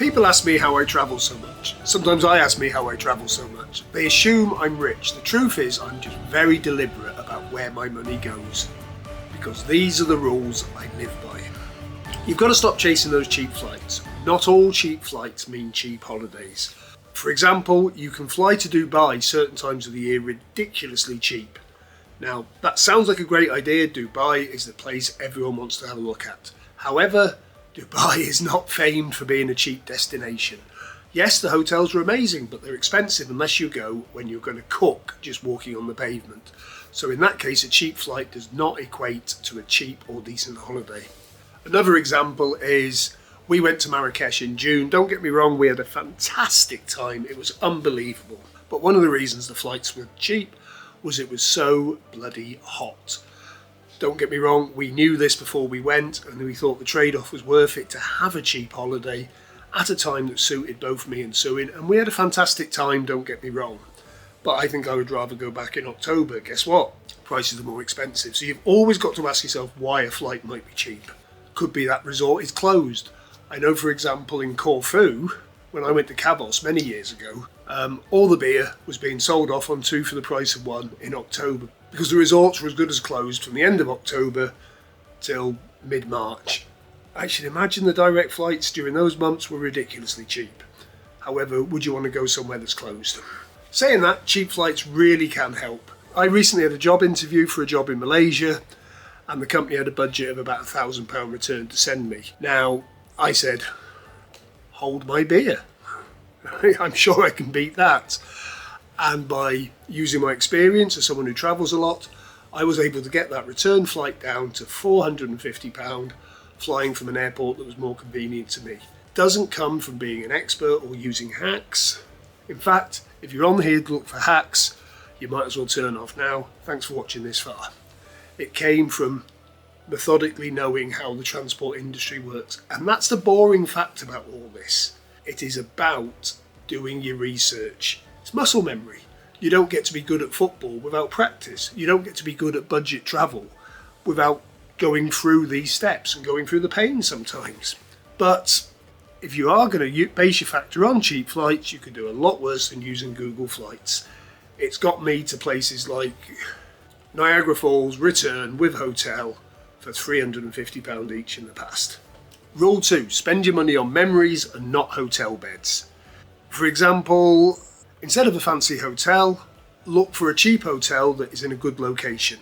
People ask me how I travel so much. Sometimes I ask me how I travel so much. They assume I'm rich. The truth is I'm just very deliberate about where my money goes. Because these are the rules I live by. You've got to stop chasing those cheap flights. Not all cheap flights mean cheap holidays. For example, you can fly to Dubai certain times of the year ridiculously cheap. Now, that sounds like a great idea. Dubai is the place everyone wants to have a look at. However, Dubai is not famed for being a cheap destination. Yes, the hotels are amazing, but they're expensive unless you go when you're going to cook just walking on the pavement. So in that case, a cheap flight does not equate to a cheap or decent holiday. Another example is we went to Marrakech in June. Don't get me wrong, we had a fantastic time. It was unbelievable. But one of the reasons the flights were cheap was it was so bloody hot. Don't get me wrong, we knew this before we went and we thought the trade-off was worth it to have a cheap holiday at a time that suited both me and Suin, and we had a fantastic time, don't get me wrong. But I think I would rather go back in October. Guess what? Prices are more expensive. So you've always got to ask yourself why a flight might be cheap. Could be that resort is closed. I know, for example, in Corfu, when I went to Kavos many years ago, all the beer was being sold off on 2 for the price of 1 in October because the resorts were as good as closed from the end of October till mid-March. I should imagine the direct flights during those months were ridiculously cheap. However, would you want to go somewhere that's closed? Saying that, cheap flights really can help. I recently had a job interview for a job in Malaysia and the company had a budget of about £1,000 return to send me. Now, I said, hold my beer. I'm sure I can beat that. And by using my experience as someone who travels a lot, I was able to get that return flight down to £450, flying from an airport that was more convenient to me. Doesn't come from being an expert or using hacks. In fact, if you're on here to look for hacks, you might as well turn off now. Thanks for watching this far. It came from methodically knowing how the transport industry works. And that's the boring fact about all this. It is about doing your research. It's muscle memory. You don't get to be good at football without practice. You don't get to be good at budget travel without going through these steps and going through the pain sometimes. But if you are going to base your factor on cheap flights, you can do a lot worse than using Google Flights. It's got me to places like Niagara Falls, return with hotel for £350 each in the past. Rule 2, spend your money on memories and not hotel beds. For example, instead of a fancy hotel, look for a cheap hotel that is in a good location,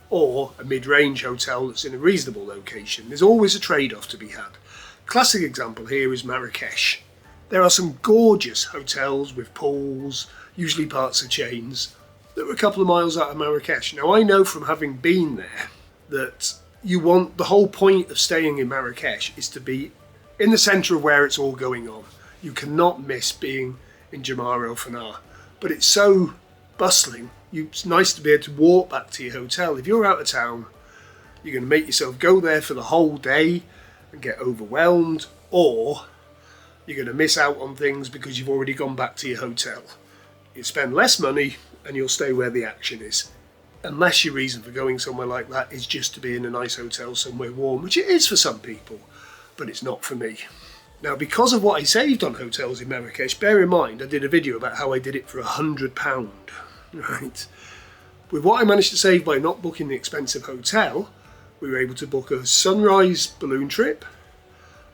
or a mid-range hotel that's in a reasonable location. There's always a trade-off to be had. Classic example here is Marrakech. There are some gorgeous hotels with pools, usually parts of chains, that are a couple of miles out of Marrakech. Now I know from having been there that the whole point of staying in Marrakech is to be in the centre of where it's all going on. You cannot miss being in Jumeirah Fana, but it's so bustling. It's nice to be able to walk back to your hotel. If you're out of town, you're going to make yourself go there for the whole day and get overwhelmed, or you're going to miss out on things because you've already gone back to your hotel. You spend less money and you'll stay where the action is. Unless your reason for going somewhere like that is just to be in a nice hotel somewhere warm, which it is for some people, but it's not for me. Now, because of what I saved on hotels in Marrakech, bear in mind I did a video about how I did it for £100, right? With what I managed to save by not booking the expensive hotel, we were able to book a sunrise balloon trip,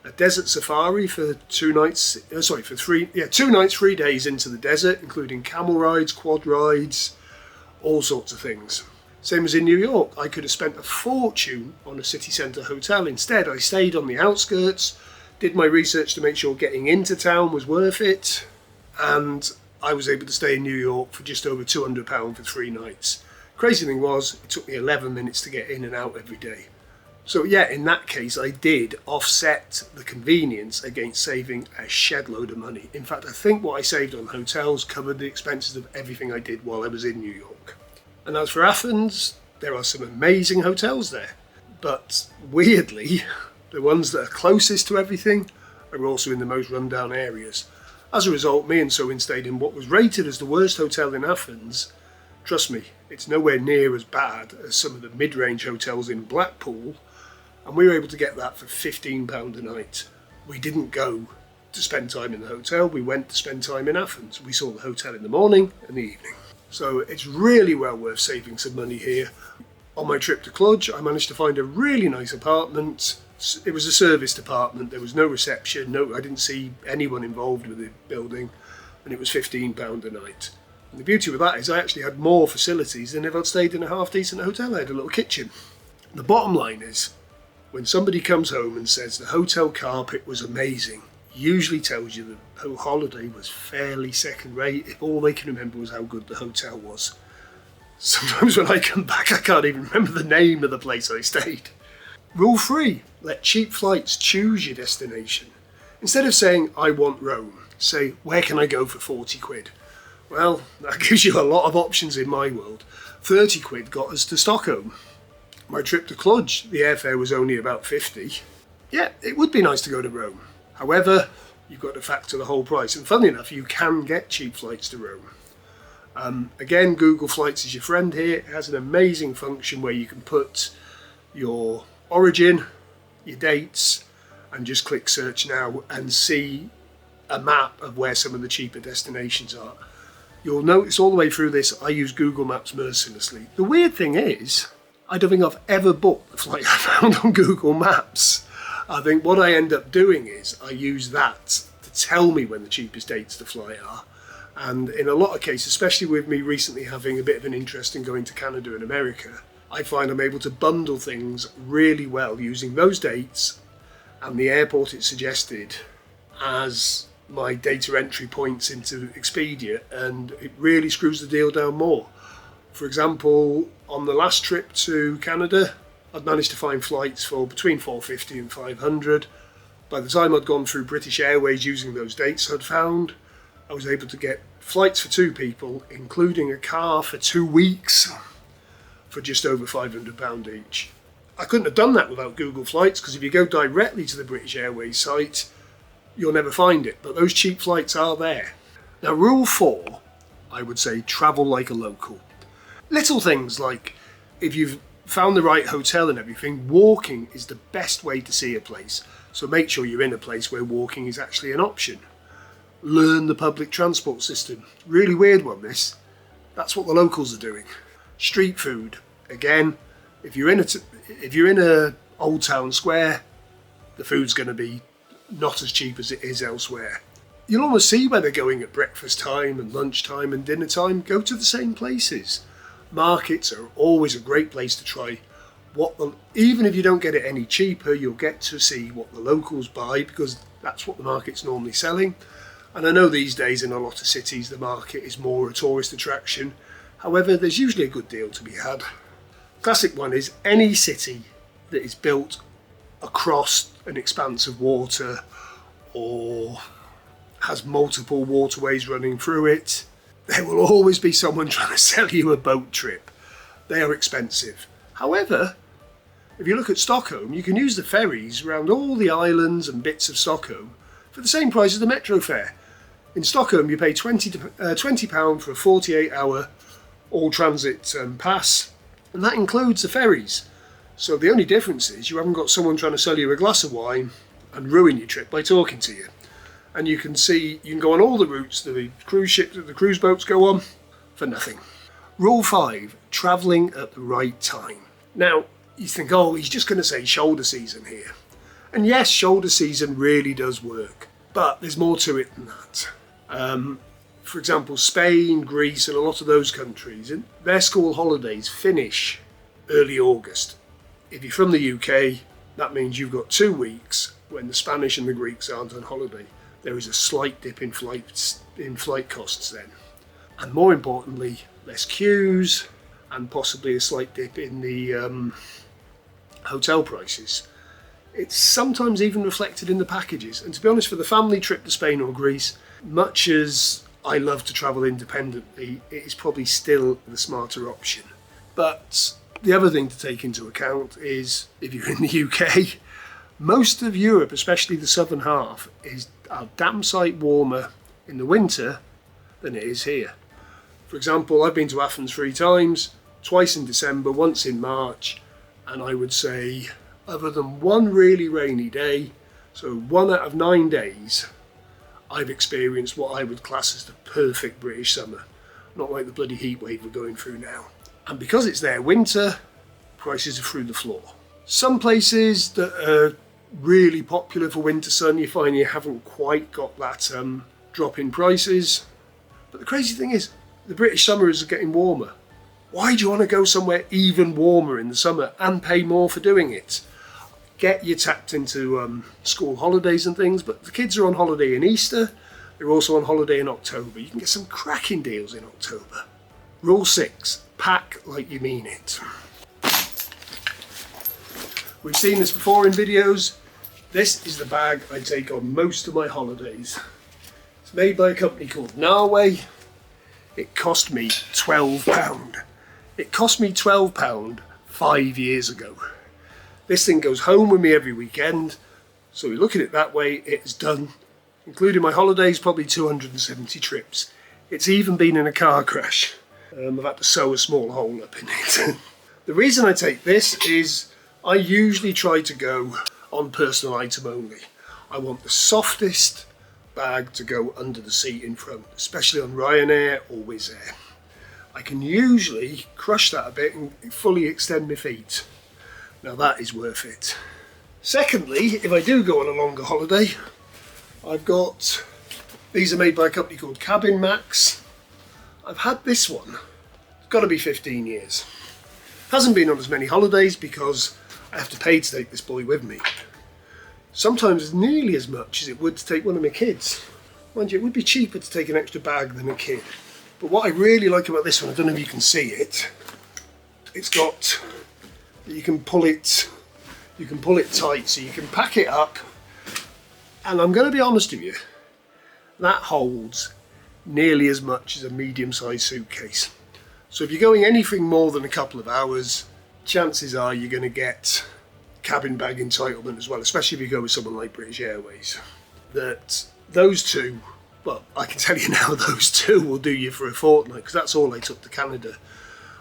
a desert safari for 2 nights, 2 nights, 3 days into the desert, including camel rides, quad rides, all sorts of things. Same as in New York, I could have spent a fortune on a city centre hotel. Instead, I stayed on the outskirts, did my research to make sure getting into town was worth it, and I was able to stay in New York for just over £200 for 3 nights. Crazy thing was, it took me 11 minutes to get in and out every day. So yeah, in that case, I did offset the convenience against saving a shed load of money. In fact, I think what I saved on hotels covered the expenses of everything I did while I was in New York. And as for Athens, there are some amazing hotels there. But weirdly, the ones that are closest to everything are also in the most rundown areas. As a result, me and Suin stayed in what was rated as the worst hotel in Athens. Trust me, it's nowhere near as bad as some of the mid-range hotels in Blackpool, and we were able to get that for £15 a night. We didn't go to spend time in the hotel, we went to spend time in Athens. We saw the hotel in the morning and the evening. So it's really well worth saving some money here. On my trip to Cluj, I managed to find a really nice apartment. It was a serviced apartment. There was no reception. I didn't see anyone involved with the building, and it was £15 a night. And the beauty with that is I actually had more facilities than if I'd stayed in a half-decent hotel. I had a little kitchen. The bottom line is, when somebody comes home and says the hotel carpet was amazing, usually tells you the whole holiday was fairly second rate if all they can remember was how good the hotel was. Sometimes when I come back I can't even remember the name of the place I stayed. Rule 3, let cheap flights choose your destination. Instead of saying I want Rome, say where can I go for 40 quid? Well, that gives you a lot of options in my world. 30 quid got us to Stockholm. My trip to Cluj, the airfare was only about 50. Yeah, it would be nice to go to Rome. However, you've got to factor the whole price. And funnily enough, you can get cheap flights to Rome. Again, Google Flights is your friend here. It has an amazing function where you can put your origin, your dates, and just click search now and see a map of where some of the cheaper destinations are. You'll notice all the way through this, I use Google Maps mercilessly. The weird thing is, I don't think I've ever booked the flight I found on Google Maps. I think what I end up doing is I use that to tell me when the cheapest dates to fly are. And in a lot of cases, especially with me recently having a bit of an interest in going to Canada and America, I find I'm able to bundle things really well using those dates and the airport it's suggested as my data entry points into Expedia, and it really screws the deal down more. For example, on the last trip to Canada, I'd managed to find flights for between $450 and $500. By the time I'd gone through British Airways using those dates I'd found, I was able to get flights for 2 people, including a car for 2 weeks, for just over £500 each. I couldn't have done that without Google Flights, because if you go directly to the British Airways site, you'll never find it, but those cheap flights are there. Now, rule 4, I would say travel like a local. Little things like, if you've found the right hotel and everything, walking is the best way to see a place. So make sure you're in a place where walking is actually an option. Learn the public transport system. Really weird one, this. That's what the locals are doing. Street food. Again, if you're in a old town square, the food's going to be not as cheap as it is elsewhere. You'll almost see where they're going at breakfast time and lunchtime and dinner time. Go to the same places. Markets are always a great place to try even if you don't get it any cheaper, you'll get to see what the locals buy, because that's what the market's normally selling. And I know these days in a lot of cities the market is more a tourist attraction. However, there's usually a good deal to be had. Classic one is any city that is built across an expanse of water or has multiple waterways running through it, there will always be someone trying to sell you a boat trip. They are expensive. However, if you look at Stockholm, you can use the ferries around all the islands and bits of Stockholm for the same price as the metro fare. In Stockholm, you pay £20 for a 48-hour all-transit pass, and that includes the ferries. So the only difference is you haven't got someone trying to sell you a glass of wine and ruin your trip by talking to you. And you can go on all the routes the cruise boats go on for nothing. Rule 5, travelling at the right time. Now, you think, oh, he's just going to say shoulder season here. And yes, shoulder season really does work, but there's more to it than that. For example, Spain, Greece, and a lot of those countries, their school holidays finish early August. If you're from the UK, that means you've got 2 weeks when the Spanish and the Greeks aren't on holiday. There is a slight dip in flight costs then. And more importantly, less queues and possibly a slight dip in the hotel prices. It's sometimes even reflected in the packages. And to be honest, for the family trip to Spain or Greece, much as I love to travel independently, it is probably still the smarter option. But the other thing to take into account is, if you're in the UK, most of Europe, especially the southern half, is a damn sight warmer in the winter than it is here. For example, I've been to Athens 3 times, twice in December, once in March, and I would say, other than one really rainy day, so 1 out of 9 days, I've experienced what I would class as the perfect British summer, not like the bloody heat wave we're going through now. And because it's their winter, prices are through the floor. Some places that are really popular for winter sun, you find you haven't quite got that drop in prices. But the crazy thing is, the British summers are getting warmer. Why do you want to go somewhere even warmer in the summer and pay more for doing it? Get you tapped into school holidays and things, but the kids are on holiday in Easter. They're also on holiday in October. You can get some cracking deals in October. Rule 6, pack like you mean it. We've seen this before in videos. This is the bag I take on most of my holidays. It's made by a company called Norway. It cost me £12. It cost me £12 5 years ago. This thing goes home with me every weekend, so we look at it that way. It has done, including my holidays, probably 270 trips. It's even been in a car crash. I've had to sew a small hole up in it. The reason I take this is I usually try to go on personal item only. I want the softest bag to go under the seat in front, especially on Ryanair or Wizz Air. I can usually crush that a bit and fully extend my feet. Now that is worth it. Secondly, if I do go on a longer holiday, I've got, these are made by a company called Cabin Max. I've had this one, it's got to be 15 years. Hasn't been on as many holidays because I have to pay to take this boy with me. Sometimes nearly as much as it would to take one of my kids. Mind you, it would be cheaper to take an extra bag than a kid. But what I really like about this one, I don't know if you can see it, it's got, you can pull it tight, so you can pack it up. And I'm going to be honest with you, that holds nearly as much as a medium-sized suitcase. So if you're going anything more than a couple of hours, chances are you're going to get cabin bag entitlement as well, especially if you go with someone like British Airways. That those two, well, I can tell you now, those two will do you for a fortnight, because that's all I took to Canada.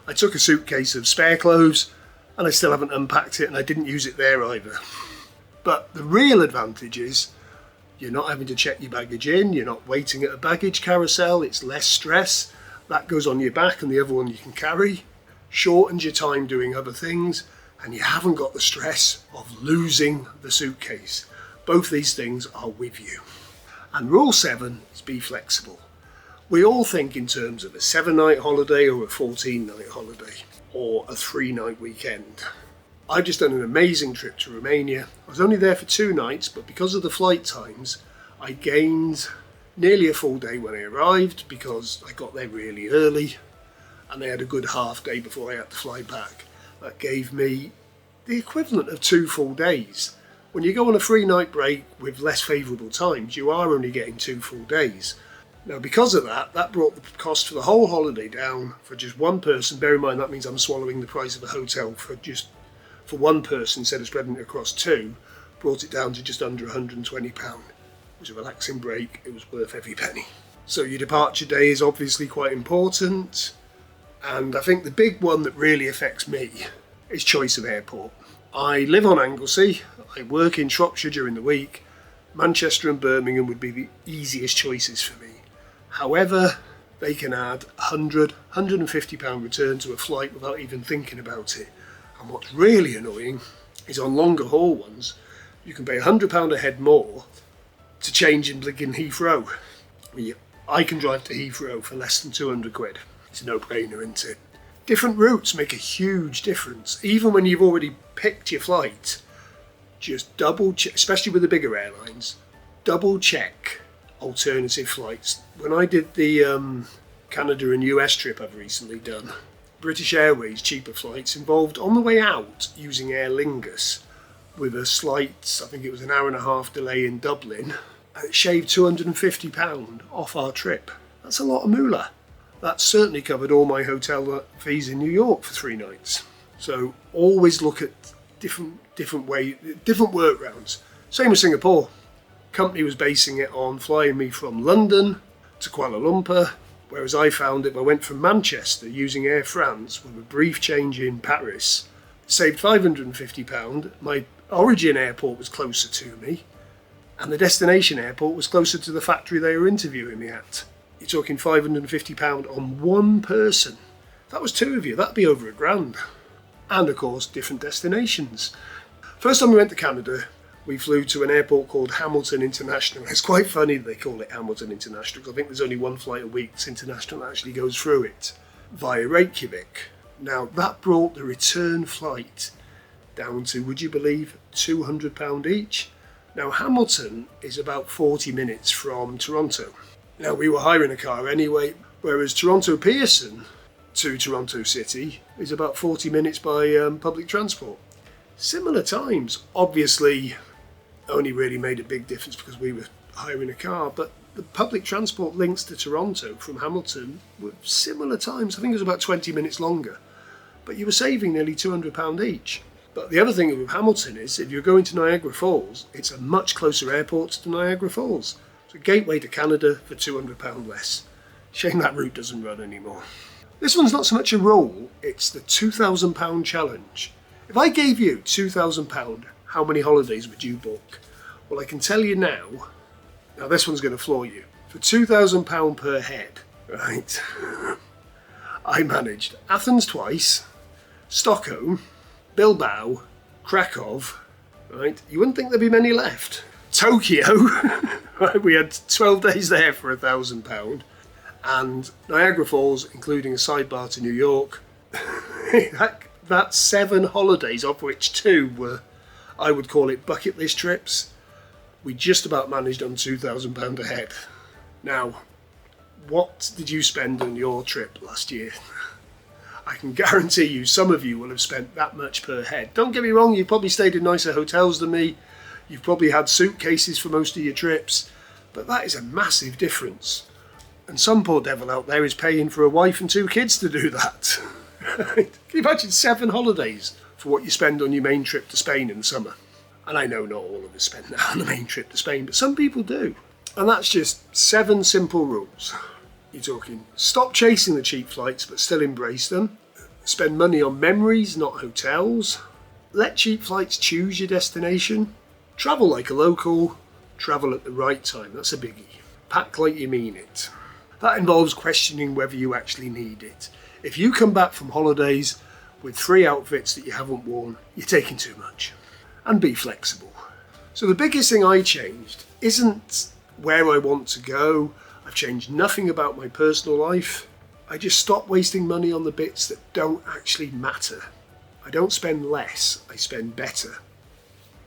I took a suitcase of spare clothes, and I still haven't unpacked it, and I didn't use it there either. But the real advantage is you're not having to check your baggage in, you're not waiting at a baggage carousel, it's less stress. That goes on your back, and the other one you can carry. Shortens your time doing other things, and you haven't got the stress of losing the suitcase. Both these things are with you. And rule 7 is be flexible. We all think in terms of a 7-night holiday or a 14-night holiday, or a 3-night weekend. I've just done an amazing trip to Romania. I was only there for 2 nights, but because of the flight times, I gained nearly a full day when I arrived because I got there really early, and they had a good half day before I had to fly back. That gave me the equivalent of 2 full days. When you go on a 3-night break with less favourable times, you are only getting 2 full days. Now, because of that, that brought the cost for the whole holiday down for just one person. Bear in mind, that means I'm swallowing the price of a hotel for one person instead of spreading it across 2, brought it down to just under £120. It was a relaxing break, it was worth every penny. So your departure day is obviously quite important, and I think the big one that really affects me is choice of airport. I live on Anglesey, I work in Shropshire during the week. Manchester and Birmingham would be the easiest choices for me. However, they can add £100, £150 return to a flight without even thinking about it. And what's really annoying is on longer haul ones, you can pay £100 a head more to change in blinking Heathrow. I can drive to Heathrow for less than 200 quid. It's a no-brainer, isn't it? Different routes make a huge difference. Even when you've already picked your flight, just double check, especially with the bigger airlines, double check alternative flights. When I did the Canada and US trip I've recently done, British Airways cheaper flights involved on the way out using Aer Lingus with a slight, I think it was an hour and a half delay in Dublin, and it shaved £250 off our trip. That's a lot of moolah. That certainly covered all my hotel fees in New York for 3 nights. So always look at different workarounds. Same with Singapore. Company was basing it on flying me from London to Kuala Lumpur, whereas I found if I went from Manchester using Air France with a brief change in Paris, saved £550. My origin airport was closer to me, And the destination airport was closer to the factory they were interviewing me at. You're talking £550 on one person. If that was two of you, that'd be over £1,000. And of course, different destinations. First time we went to Canada, we flew to an airport called Hamilton International. It's quite funny they call it Hamilton International, because I think there's only one flight a week that's international that actually goes through it, via Reykjavik. Now, that brought the return flight down to, would you believe, £200 each? Now, Hamilton is about 40 minutes from Toronto. Now, we were hiring a car anyway, whereas Toronto Pearson to Toronto City is about 40 minutes by public transport. Similar times, obviously only really made a big difference because we were hiring a car, but the public transport links to Toronto from Hamilton were similar times. I think it was about 20 minutes longer, but you were saving nearly £200 each. But the other thing with Hamilton is, if you're going to Niagara Falls, it's a much closer airport to Niagara Falls. It's a gateway to Canada for £200 less. Shame that route doesn't run anymore. This one's not so much a rule, it's the £2,000 challenge. If I gave you £2,000, how many holidays would you book? Well, I can tell you now this one's going to floor you. For £2,000 per head, right, I managed Athens twice, Stockholm, Bilbao, Krakow, right, you wouldn't think there'd be many left. Tokyo, right, we had 12 days there for £1,000, and Niagara Falls, including a sidebar to New York. That's 7 holidays, of which 2 were, I would call it, bucket list trips. We just about managed on £2,000 a head. Now, what did you spend on your trip last year? I can guarantee you some of you will have spent that much per head. Don't get me wrong, you've probably stayed in nicer hotels than me. You've probably had suitcases for most of your trips, but that is a massive difference. And some poor devil out there is paying for a wife and 2 kids to do that. Can you imagine 7 holidays for what you spend on your main trip to Spain in the summer? And I know not all of us spend that on the main trip to Spain, but some people do. And that's just 7 simple rules. You're talking, stop chasing the cheap flights, but still embrace them. Spend money on memories, not hotels. Let cheap flights choose your destination. Travel like a local. Travel at the right time. That's a biggie. Pack like you mean it. That involves questioning whether you actually need it. If you come back from holidays with 3 outfits that you haven't worn, you're taking too much. And be flexible. So the biggest thing I changed isn't where I want to go. I've changed nothing about my personal life. I just stopped wasting money on the bits that don't actually matter. I don't spend less, I spend better.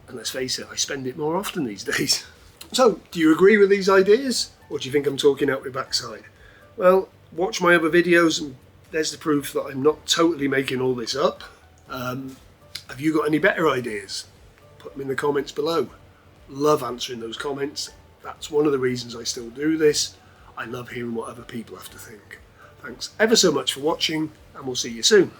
And let's face it, I spend it more often these days. So, do you agree with these ideas? Or do you think I'm talking out my backside? Well, watch my other videos and there's the proof that I'm not totally making all this up. Have you got any better ideas? Put them in the comments below. Love answering those comments. That's one of the reasons I still do this. I love hearing what other people have to think. Thanks ever so much for watching, and we'll see you soon.